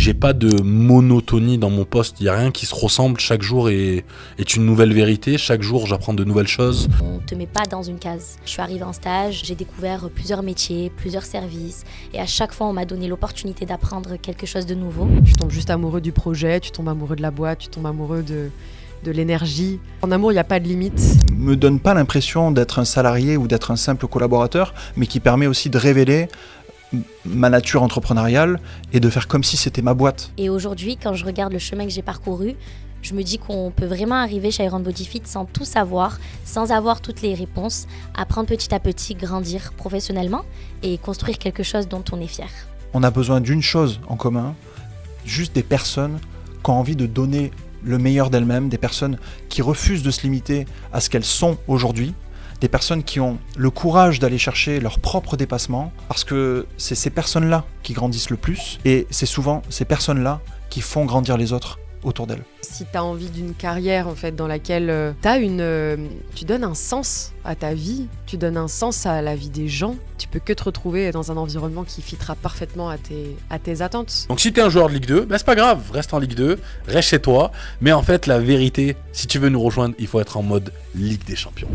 J'ai pas de monotonie dans mon poste, il n'y a rien qui se ressemble, chaque jour est une nouvelle vérité, chaque jour j'apprends de nouvelles choses. On te met pas dans une case. Je suis arrivée en stage, j'ai découvert plusieurs métiers, plusieurs services et à chaque fois on m'a donné l'opportunité d'apprendre quelque chose de nouveau. Tu tombes juste amoureux du projet, tu tombes amoureux de la boîte, tu tombes amoureux de l'énergie. En amour, il n'y a pas de limite. Me donne pas l'impression d'être un salarié ou d'être un simple collaborateur, mais qui permet aussi de révéler ma nature entrepreneuriale et de faire comme si c'était ma boîte. Et aujourd'hui, quand je regarde le chemin que j'ai parcouru, je me dis qu'on peut vraiment arriver chez Iron Body Fit sans tout savoir, sans avoir toutes les réponses, apprendre petit à petit, grandir professionnellement et construire quelque chose dont on est fier. On a besoin d'une chose en commun, juste des personnes qui ont envie de donner le meilleur d'elles-mêmes, des personnes qui refusent de se limiter à ce qu'elles sont aujourd'hui, des personnes qui ont le courage d'aller chercher leur propre dépassement, parce que c'est ces personnes-là qui grandissent le plus, et c'est souvent ces personnes-là qui font grandir les autres autour d'elles. Si tu as envie d'une carrière en fait, dans laquelle tu donnes un sens à ta vie, tu donnes un sens à la vie des gens, tu peux que te retrouver dans un environnement qui fitera parfaitement à tes attentes. Donc si t'es un joueur de Ligue 2, c'est pas grave, reste en Ligue 2, reste chez toi, mais en fait la vérité, si tu veux nous rejoindre, il faut être en mode Ligue des Champions.